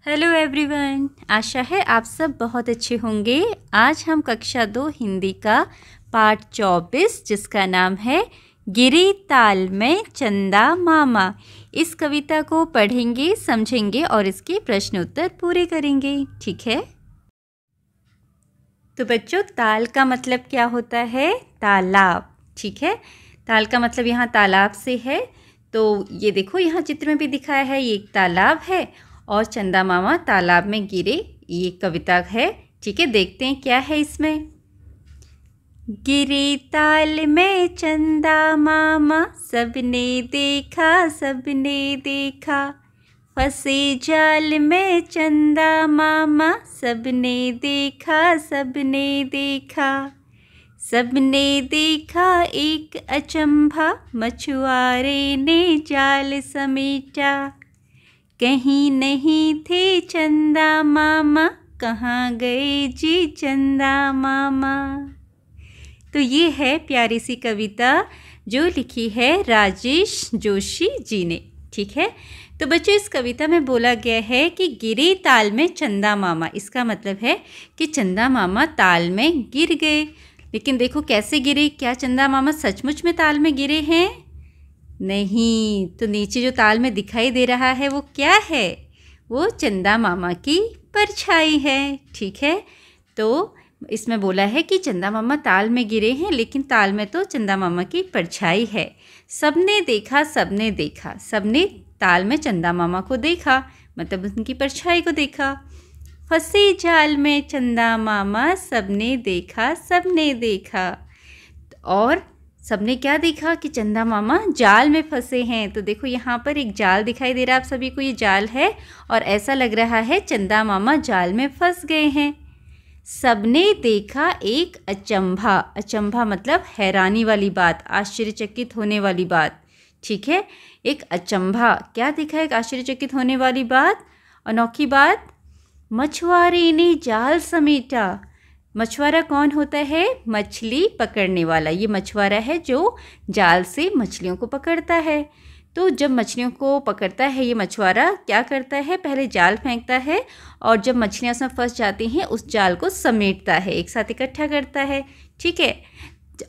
Hello everyone, आशा है आप सब बहुत अच्छे होंगे। आज हम कक्षा 2 हिंदी का पाठ 24 जिसका नाम है गिरी ताल में चंदा मामा, इस कविता को पढ़ेंगे, समझेंगे और इसके प्रश्न उत्तर पूरे करेंगे। ठीक है। तो बच्चों, ताल का मतलब क्या होता है? तालाब। ठीक है, ताल का मतलब यहाँ तालाब से है। तो ये देखो, यहाँ चित्र में भी दिखाया है, ये एक तालाब है और चंदा मामा तालाब में गिरे, ये कविता है। ठीक है, देखते हैं क्या है इसमें। गिरे ताल में चंदा मामा, सबने देखा सबने देखा। फंसे जाल में चंदा मामा, सबने देखा सबने देखा। सबने देखा एक अचंभा, मछुआरे ने जाल समेटा। कहीं नहीं थे चंदा मामा, कहाँ गए जी चंदा मामा। तो ये है प्यारी सी कविता जो लिखी है राजेश जोशी जी ने। ठीक है, तो बच्चों, इस कविता में बोला गया है कि गिरे ताल में चंदा मामा। इसका मतलब है कि चंदा मामा ताल में गिर गए। लेकिन देखो कैसे गिरे, क्या चंदा मामा सचमुच में ताल में गिरे हैं? नहीं। तो नीचे जो ताल में दिखाई दे रहा है वो क्या है? वो चंदा मामा की परछाई है। ठीक है, तो इसमें बोला है कि चंदा मामा ताल में गिरे हैं, लेकिन ताल में तो चंदा मामा की परछाई है। सबने देखा सबने देखा, सबने ताल में चंदा मामा को देखा, मतलब उनकी परछाई को देखा। फंसे जाल में चंदा मामा, सबने देखा सबने देखा। और सबने क्या देखा कि चंदा मामा जाल में फंसे हैं। तो देखो यहाँ पर एक जाल दिखाई दे रहा है आप सभी को, ये जाल है और ऐसा लग रहा है चंदा मामा जाल में फंस गए हैं। सबने देखा एक अचंभा, अचंभा मतलब हैरानी वाली बात, आश्चर्यचकित होने वाली बात। ठीक है, एक अचंभा, क्या देखा? एक आश्चर्यचकित होने वाली बात, अनोखी बात। मछुआरे ने जाल समेटा। मछुआरा कौन होता है? मछली पकड़ने वाला। ये मछुआरा है जो जाल से मछलियों को पकड़ता है। तो जब मछलियों को पकड़ता है ये मछुआरा, क्या करता है? पहले जाल फेंकता है और जब मछलियां उसमें फंस जाती हैं उस जाल को समेटता है, एक साथ इकट्ठा करता है। ठीक है,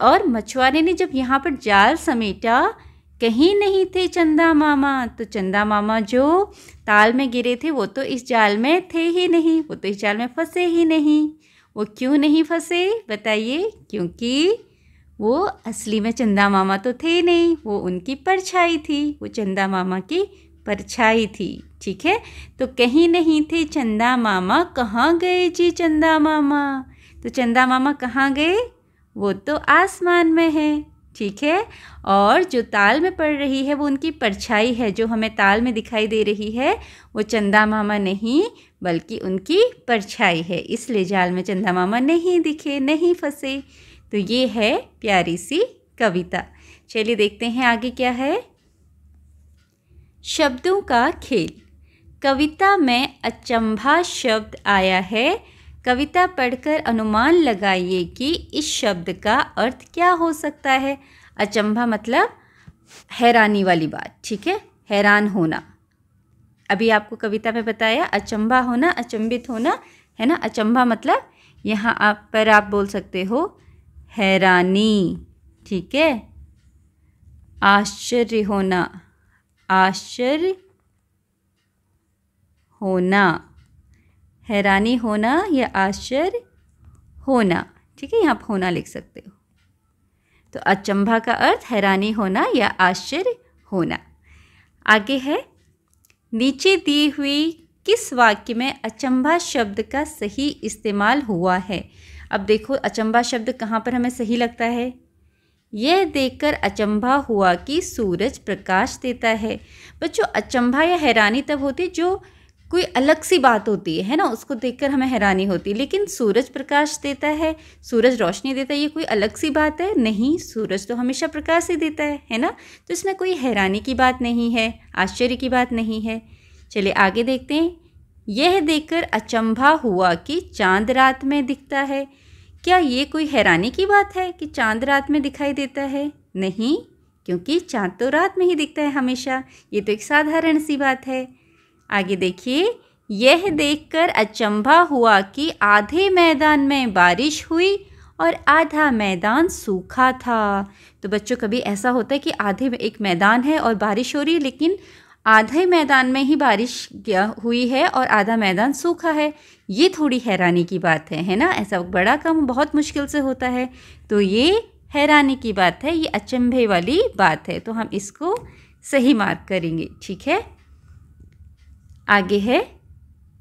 और मछुआरे ने जब यहाँ पर जाल समेटा, कहीं नहीं थे चंदा मामा। तो चंदा मामा जो ताल में गिरे थे वो तो इस जाल में थे ही नहीं, वो तो इस जाल में फंसे ही नहीं। वो क्यों नहीं फंसे बताइए? क्योंकि वो असली में चंदा मामा तो थे नहीं, वो उनकी परछाई थी, वो चंदा मामा की परछाई थी। ठीक है, तो कहीं नहीं थे चंदा मामा, कहाँ गए जी चंदा मामा। तो चंदा मामा कहाँ गए? वो तो आसमान में है। ठीक है, और जो ताल में पड़ रही है वो उनकी परछाई है, जो हमें ताल में दिखाई दे रही है वो चंदा मामा नहीं बल्कि उनकी परछाई है। इसलिए जाल में चंदा मामा नहीं दिखे, नहीं फंसे। तो ये है प्यारी सी कविता। चलिए देखते हैं आगे क्या है। शब्दों का खेल। कविता में अचंभा शब्द आया है। कविता पढ़कर अनुमान लगाइए कि इस शब्द का अर्थ क्या हो सकता है। अचंभा मतलब हैरानी वाली बात। ठीक है, हैरान होना। अभी आपको कविता में बताया अचंभा होना, अचंभित होना, है ना। अचंभा मतलब यहाँ आप पर आप बोल सकते हो हैरानी। ठीक है, आश्चर्य होना, आश्चर्य होना, हैरानी होना या आश्चर्य होना। ठीक है, यहाँ आप होना लिख सकते हो। तो अचंभा का अर्थ हैरानी होना या आश्चर्य होना। आगे है, नीचे दी हुई किस वाक्य में अचंभा शब्द का सही इस्तेमाल हुआ है। अब देखो अचंभा शब्द कहाँ पर हमें सही लगता है। यह देखकर अचंभा हुआ कि सूरज प्रकाश देता है। बच्चों, अचंभा या हैरानी तब होती जो कोई अलग सी बात होती है ना, उसको देखकर हमें हैरानी होती है। लेकिन सूरज प्रकाश देता है, सूरज रोशनी देता है, ये कोई अलग सी बात है? नहीं, सूरज तो हमेशा प्रकाश ही देता है ना। तो इसमें कोई हैरानी की बात नहीं है, आश्चर्य की बात नहीं है। चलिए आगे देखते हैं। यह देखकर अचंभा हुआ कि चांद रात में दिखता है। क्या ये कोई हैरानी की बात है कि चांद रात में दिखाई देता है? नहीं, क्योंकि चांद तो रात में ही दिखता है हमेशा। ये तो एक साधारण सी बात है। आगे देखिए, यह देखकर अचंभा हुआ कि आधे मैदान में बारिश हुई और आधा मैदान सूखा था। तो बच्चों कभी ऐसा होता है कि आधे एक मैदान है और बारिश हो रही है, लेकिन आधे मैदान में ही बारिश हुई है और आधा मैदान सूखा है। ये थोड़ी हैरानी की बात है ना। ऐसा बड़ा काम बहुत मुश्किल से होता है, तो ये हैरानी की बात है, ये अचंभे वाली बात है। तो हम इसको सही मार्क करेंगे, ठीक है। आगे है,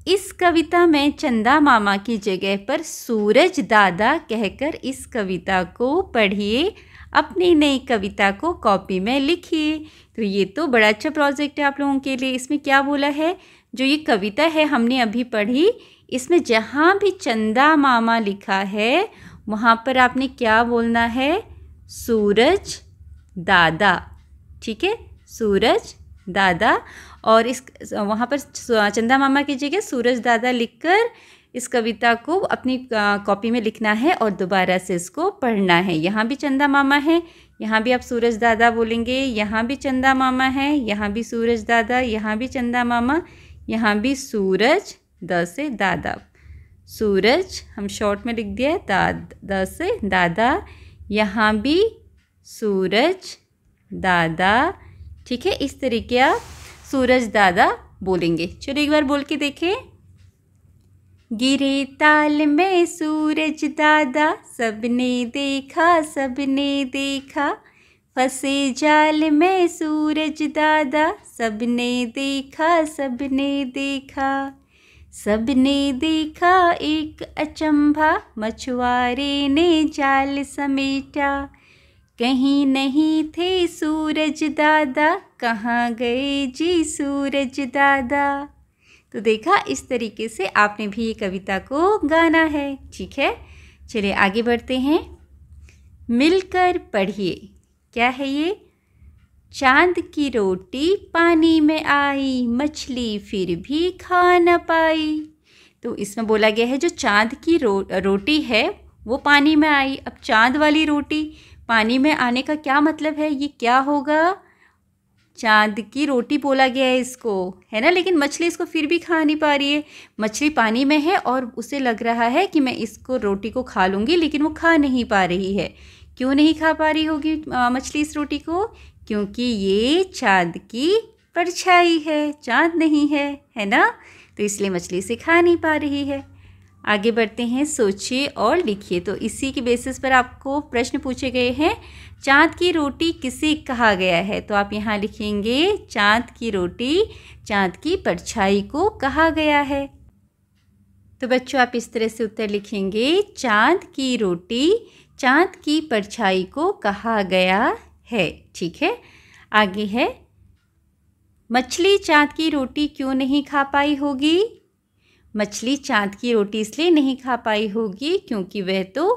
इस कविता में चंदा मामा की जगह पर सूरज दादा कहकर इस कविता को पढ़िए, अपनी नई कविता को कॉपी में लिखिए। तो ये तो बड़ा अच्छा प्रोजेक्ट है आप लोगों के लिए। इसमें क्या बोला है, जो ये कविता है हमने अभी पढ़ी, इसमें जहाँ भी चंदा मामा लिखा है वहाँ पर आपने क्या बोलना है, सूरज दादा, ठीक है, सूरज दादा। और इस वहाँ पर चंदा मामा की जगह सूरज दादा लिखकर इस कविता को अपनी कॉपी में लिखना है और दोबारा से इसको पढ़ना है। यहाँ भी चंदा मामा है, यहाँ भी आप सूरज दादा बोलेंगे, यहाँ भी चंदा मामा है, यहाँ भी सूरज दादा, यहाँ भी चंदा मामा, यहाँ भी सूरज, द से दादा, सूरज हम शॉर्ट में लिख दिया, द से दादा, यहाँ भी सूरज दादा, ठीक है। इस तरीके आप सूरज दादा बोलेंगे। चलो एक बार बोल के देखें। गिरे ताल में सूरज दादा, सबने देखा सबने देखा, फंसे जाल में सूरज दादा, सबने देखा सबने देखा, सबने देखा एक अचंभा, मछुआरे ने जाल समेटा, कहीं नहीं थे सूरज दादा, कहाँ गए जी सूरज दादा। तो देखा, इस तरीके से आपने भी ये कविता को गाना है, ठीक है। चलिए आगे बढ़ते हैं। मिलकर पढ़िए, क्या है ये, चांद की रोटी पानी में आई, मछली फिर भी खा न पाई। तो इसमें बोला गया है जो चांद की रोटी है वो पानी में आई। अब चांद वाली रोटी पानी में आने का क्या मतलब है, ये क्या होगा, चांद की रोटी बोला गया है इसको, है ना। लेकिन मछली इसको फिर भी खा नहीं पा रही है। मछली पानी में है और उसे लग रहा है कि मैं इसको रोटी को खा लूँगी, लेकिन वो खा नहीं पा रही है। क्यों नहीं खा पा रही होगी मछली इस रोटी को, क्योंकि ये चांद की परछाई है, चांद नहीं है ना। तो इसलिए मछली इसे खा नहीं पा रही है। आगे बढ़ते हैं, सोचिए और लिखिए। तो इसी के बेसिस पर आपको प्रश्न पूछे गए हैं, चांद की रोटी किसे कहा गया है। तो आप यहाँ लिखेंगे चांद की रोटी चांद की परछाई को कहा गया है। तो बच्चों आप इस तरह से उत्तर लिखेंगे, चांद की रोटी चांद की परछाई को कहा गया है, ठीक है। आगे है, मछली चांद की रोटी क्यों नहीं खा पाई होगी। मछली चांद की रोटी इसलिए नहीं खा पाई होगी क्योंकि वह तो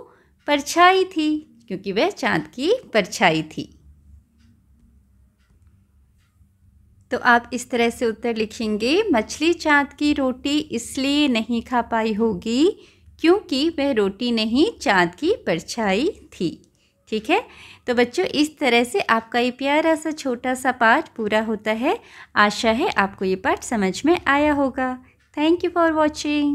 परछाई थी, क्योंकि वह चांद की परछाई थी। तो आप इस तरह से उत्तर लिखेंगे, मछली चांद की रोटी इसलिए नहीं खा पाई होगी क्योंकि वह रोटी नहीं चांद की परछाई थी, ठीक है। तो बच्चों इस तरह से आपका ये प्यारा सा छोटा सा पाठ पूरा होता है। आशा है आपको ये पाठ समझ में आया होगा। Thank you for watching.